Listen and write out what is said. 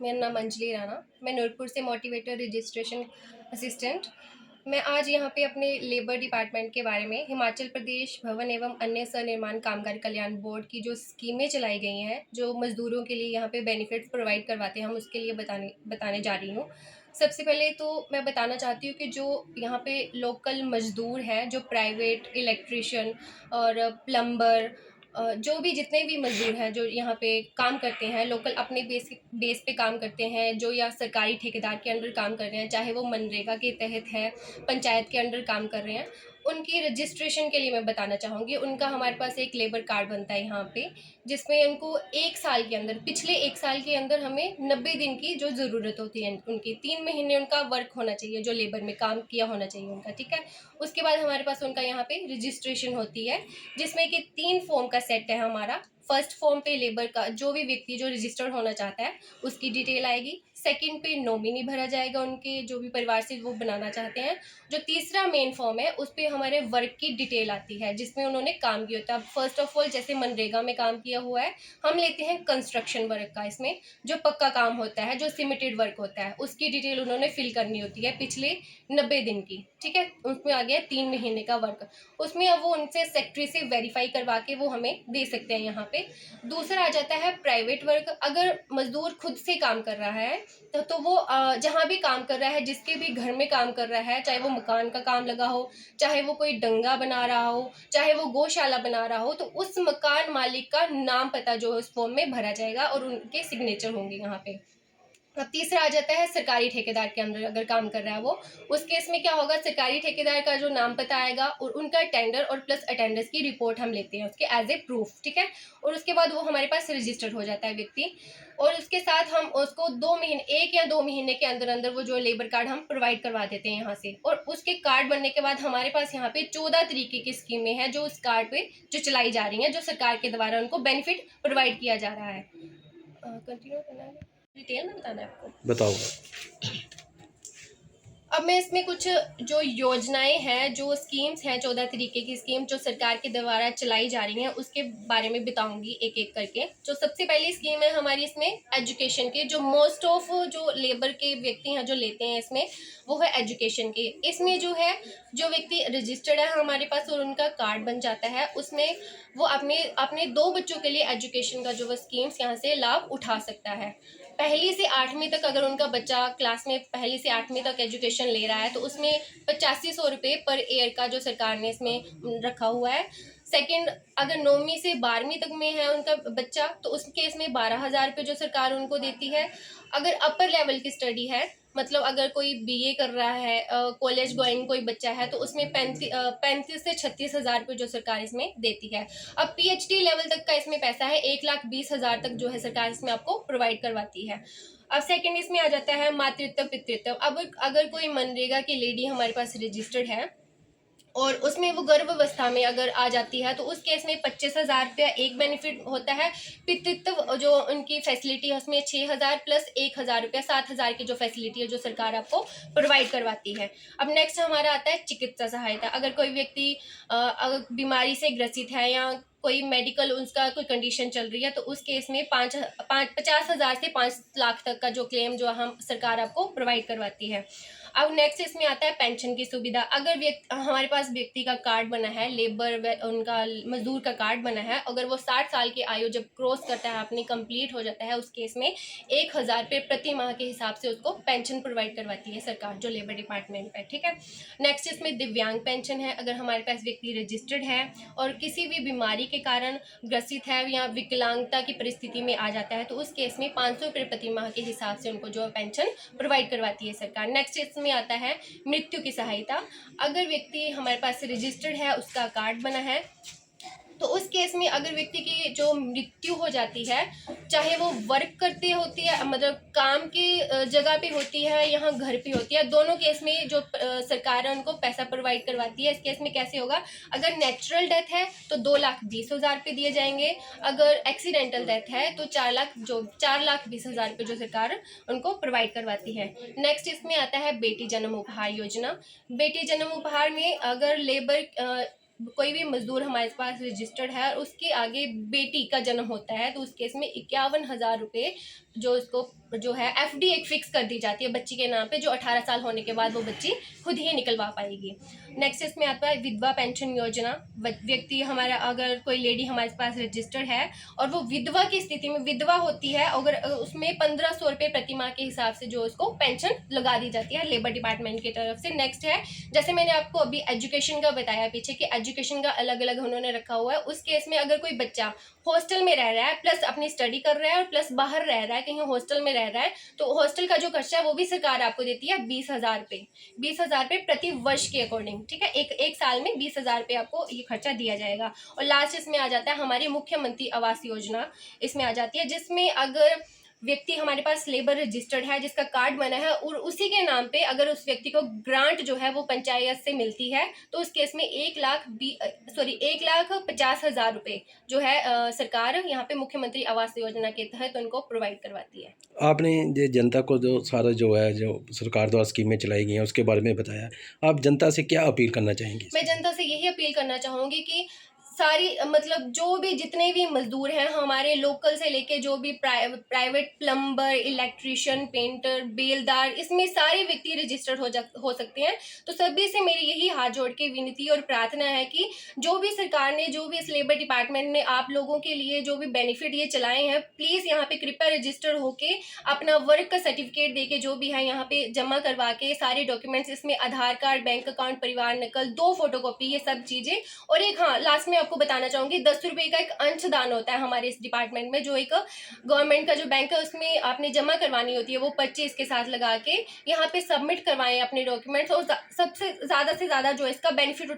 मेरा नाम अंजलि राणा। मैं नूरपुर से मोटिवेटर रजिस्ट्रेशन असिस्टेंट। मैं आज यहाँ पे अपने लेबर डिपार्टमेंट के बारे में हिमाचल प्रदेश भवन एवं अन्य सनिर्माण कामगार कल्याण बोर्ड की जो स्कीमें चलाई गई हैं, जो मज़दूरों के लिए यहाँ पे बेनिफिट्स प्रोवाइड करवाते हैं, हम उसके लिए बताने जा रही हूँ। सबसे पहले तो मैं बताना चाहती हूँ कि जो यहाँ पे लोकल मज़दूर हैं, जो प्राइवेट इलेक्ट्रीशियन और प्लम्बर, जो भी जितने भी मज़दूर हैं जो यहाँ पे काम करते हैं, लोकल अपने बेस पे काम करते हैं, जो या सरकारी ठेकेदार के अंडर काम कर रहे हैं, चाहे वो मनरेगा के तहत है, पंचायत के अंडर काम कर रहे हैं, उनकी रजिस्ट्रेशन के लिए मैं बताना चाहूँगी। उनका हमारे पास एक लेबर कार्ड बनता है यहाँ पे, जिसमें उनको 1 साल के अंदर, पिछले 1 साल के अंदर हमें 90 दिन की जो ज़रूरत होती है, उनकी 3 महीने उनका वर्क होना चाहिए, जो लेबर में काम किया होना चाहिए उनका, ठीक है। उसके बाद हमारे पास उनका यहाँ पे रजिस्ट्रेशन होती है, जिसमें कि 3 फॉर्म का सेट है हमारा। फर्स्ट फॉर्म पे लेबर का जो भी व्यक्ति जो रजिस्टर्ड होना चाहता है उसकी डिटेल आएगी। सेकंड पे नॉमिनी भरा जाएगा, उनके जो भी परिवार से वो बनाना चाहते हैं। जो तीसरा मेन फॉर्म है उस पे हमारे वर्क की डिटेल आती है, जिसमें उन्होंने काम किया होता है। फर्स्ट ऑफ ऑल जैसे मनरेगा में काम किया हुआ है, हम लेते हैं कंस्ट्रक्शन वर्क का। इसमें जो पक्का काम होता है, जो सिमेंटेड वर्क होता है, उसकी डिटेल उन्होंने फिल करनी होती है पिछले 90 दिन की, ठीक है। उसमें आ गया 3 महीने का वर्क। उसमें अब वो उनसे सेक्रेटरी से वेरीफाई करवा के वो हमें दे सकते हैं यहाँ पे। दूसरा आ जाता है प्राइवेट वर्क। अगर मजदूर खुद से काम कर रहा है तो वो जहाँ भी काम कर रहा है, जिसके भी घर में काम कर रहा है, चाहे वो मकान का काम लगा हो, चाहे वो कोई डंगा बना रहा हो, चाहे वो गौशाला बना रहा हो, तो उस मकान मालिक का नाम पता जो है उस फॉर्म में भरा जाएगा और उनके सिग्नेचर होंगे यहाँ पे। अब तीसरा आ जाता है सरकारी ठेकेदार के अंदर अगर काम कर रहा है वो। उस केस में क्या होगा, सरकारी ठेकेदार का जो नाम पता आएगा और उनका टेंडर और प्लस अटेंडेंस की रिपोर्ट हम लेते हैं उसके एज ए प्रूफ, ठीक है। और उसके बाद वो हमारे पास रजिस्टर्ड हो जाता है व्यक्ति। और उसके साथ हम उसको 2 महीने, 1 या 2 महीने के अंदर अंदर वो जो लेबर कार्ड हम प्रोवाइड करवा देते हैं यहाँ से। और उसके कार्ड बनने के बाद हमारे पास यहाँ पे 14 तरीके की स्कीमें हैं जो उस कार्ड पे जो चलाई जा रही हैं, जो सरकार के द्वारा उनको बेनिफिट प्रोवाइड किया जा रहा है। कंटिन्यू करना है, डिटेल में बताना है आपको? बताओ। अब मैं इसमें कुछ जो योजनाएं हैं, जो स्कीम्स हैं, 14 तरीके की स्कीम जो सरकार के द्वारा चलाई जा रही हैं, उसके बारे में बताऊंगी एक एक करके। जो सबसे पहली स्कीम है हमारी इसमें एजुकेशन की, जो मोस्ट ऑफ जो लेबर के व्यक्ति हैं जो लेते हैं इसमें, वो है एजुकेशन की। इसमें जो है, जो व्यक्ति रजिस्टर्ड है हमारे पास और उनका कार्ड बन जाता है, उसमें वो अपने अपने 2 बच्चों के लिए एजुकेशन का जो वो स्कीम्स यहाँ से लाभ उठा सकता है। पहली से 8वीं तक अगर उनका बच्चा क्लास में पहली से 8वीं तक एजुकेशन ले रहा है तो उसमें 8500 रुपये पर ईयर का जो सरकार ने इसमें रखा हुआ है। सेकंड, अगर 9वीं से 12वीं तक में है उनका बच्चा तो उस केस में 12,000 रुपये जो सरकार उनको देती है। अगर अपर लेवल की स्टडी है, मतलब अगर कोई बीए कर रहा है, कॉलेज गोइंग कोई बच्चा है, तो उसमें 35 से 36,000 रुपये जो सरकार इसमें देती है। अब पीएचडी लेवल तक का इसमें पैसा है, 1,20,000 तक जो है सरकार इसमें आपको प्रोवाइड करवाती है। अब सेकंड इसमें आ जाता है मातृत्व पितृत्व। अब अगर कोई मनरेगा की लेडी हमारे पास रजिस्टर्ड है और उसमें वो गर्भावस्था में अगर आ जाती है तो उस केस में 25,000 रुपया एक बेनिफिट होता है। पितृत्व जो उनकी फैसिलिटी है उसमें 6,000 प्लस 1,000 रुपया, 7,000 की जो फैसिलिटी है जो सरकार आपको प्रोवाइड करवाती है। अब नेक्स्ट हमारा आता है चिकित्सा सहायता। अगर कोई व्यक्ति अगर बीमारी से ग्रसित है या कोई मेडिकल उसका कोई कंडीशन चल रही है तो उस केस में 50,000 से 5 लाख तक का जो क्लेम जो हम सरकार आपको प्रोवाइड करवाती है। अब नेक्स्ट इसमें आता है पेंशन की सुविधा। अगर हमारे पास व्यक्ति का कार्ड बना है, लेबर उनका मजदूर का कार्ड बना है, अगर वो 60 साल की आयु जब क्रॉस करता है, अपनी कंप्लीट हो जाता है, उस केस में 1,000 रुपये प्रति माह के हिसाब से उसको पेंशन प्रोवाइड करवाती है सरकार, जो लेबर डिपार्टमेंट है, ठीक है। नेक्स्ट इसमें दिव्यांग पेंशन है। अगर हमारे पास व्यक्ति रजिस्टर्ड है और किसी भी बीमारी के कारण ग्रसित है या विकलांगता की परिस्थिति में आ जाता है तो उस केस में 500 रुपये प्रति माह के हिसाब से उनको जो पेंशन प्रोवाइड करवाती है सरकार। नेक्स्ट में आता है मृत्यु की सहायता। अगर व्यक्ति हमारे पास रजिस्टर्ड है, उसका कार्ड बना है, तो उस केस में अगर व्यक्ति की जो मृत्यु हो जाती है, चाहे वो वर्क करते होती है, मतलब काम की जगह पे होती है, यहाँ घर पे होती है, दोनों केस में जो सरकार है उनको पैसा प्रोवाइड करवाती है। इस केस में कैसे होगा, अगर नेचुरल डेथ है तो 2,20,000 रुपये दिए जाएंगे, अगर एक्सीडेंटल डेथ है तो 4,20,000 रुपये जो सरकार उनको प्रोवाइड करवाती है। नेक्स्ट इसमें आता है बेटी जन्म उपहार योजना। बेटी जन्म उपहार में अगर लेबर कोई भी मजदूर हमारे पास रजिस्टर्ड है और उसके आगे बेटी का जन्म होता है तो उस केस में 51,000 रुपये जो इसको जो है एफडी एक फिक्स कर दी जाती है बच्ची के नाम पे, जो 18 साल होने के बाद वो बच्ची खुद ही निकलवा पाएगी। नेक्स्ट इसमें आता है विधवा पेंशन योजना। व्यक्ति हमारा, अगर कोई लेडी हमारे पास रजिस्टर्ड है और वो विधवा की स्थिति में विधवा होती है, अगर उसमें 1500 रुपये प्रति माह के हिसाब से जो उसको पेंशन लगा दी जाती है लेबर डिपार्टमेंट की तरफ से। नेक्स्ट है, जैसे मैंने आपको अभी एजुकेशन का बताया पीछे कि एजुकेशन का अलग अलग उन्होंने रखा हुआ है। उस केस में अगर कोई बच्चा हॉस्टल में रह रहा है प्लस अपनी स्टडी कर रहा है और प्लस बाहर रह रहा है, कहीं हॉस्टल में रह रहा है, तो हॉस्टल का जो खर्चा है वो भी सरकार आपको देती है 20,000 रुपये, 20,000 रुपये प्रति वर्ष के अकॉर्डिंग, ठीक है। एक साल में 20,000 रुपये आपको ये खर्चा दिया जाएगा। और लास्ट इसमें आ जाता है हमारी मुख्यमंत्री आवास योजना, इसमें आ जाती है, जिसमें अगर व्यक्ति हमारे पास लेबर रजिस्टर्ड है, जिसका कार्ड बना है और उसी के नाम पे अगर उस व्यक्ति को ग्रांट जो है वो पंचायत से मिलती है, तो उस केस में 1,50,000 रुपये जो है सरकार यहाँ पे मुख्यमंत्री आवास योजना के तहत उनको प्रोवाइड करवाती है। आपने ये जनता को जो सारा जो है जो सरकार द्वारा स्कीमें चलाई गई हैं उसके बारे में बताया, आप जनता से क्या अपील करना चाहेंगी? मैं जनता से यही अपील करना चाहूँगी कि सारी मतलब जो भी जितने भी मजदूर हैं हमारे लोकल से लेके जो भी प्राइवेट प्लम्बर, इलेक्ट्रिशियन, पेंटर, बेलदार, इसमें सारे व्यक्ति रजिस्टर्ड हो सकते हैं। तो सभी से मेरी यही हाथ जोड़ के विनती और प्रार्थना है कि जो भी सरकार ने, जो भी इस लेबर डिपार्टमेंट ने आप लोगों के लिए जो भी बेनिफिट ये चलाए हैं, प्लीज़ यहाँ पे कृपया रजिस्टर होके अपना वर्क का सर्टिफिकेट दे के जो भी है यहाँ पे जमा करवा के सारे डॉक्यूमेंट्स, इसमें आधार कार्ड, बैंक अकाउंट, परिवार नकल, 2 फोटोकॉपी, ये सब चीज़ें। और एक हाँ, लास्ट में आपको बताना चाहूँगी 10 रुपये का एक अंशदान होता है हमारे इस डिपार्टमेंट में, जो एक गवर्नमेंट का जो बैंक है उसमें आपने जमा करवानी होती है, वो पर्ची इसके साथ लगा के यहाँ पे सबमिट करवाएं अपने डॉक्यूमेंट्स, और सबसे ज़्यादा से ज़्यादा जो इसका बेनिफिट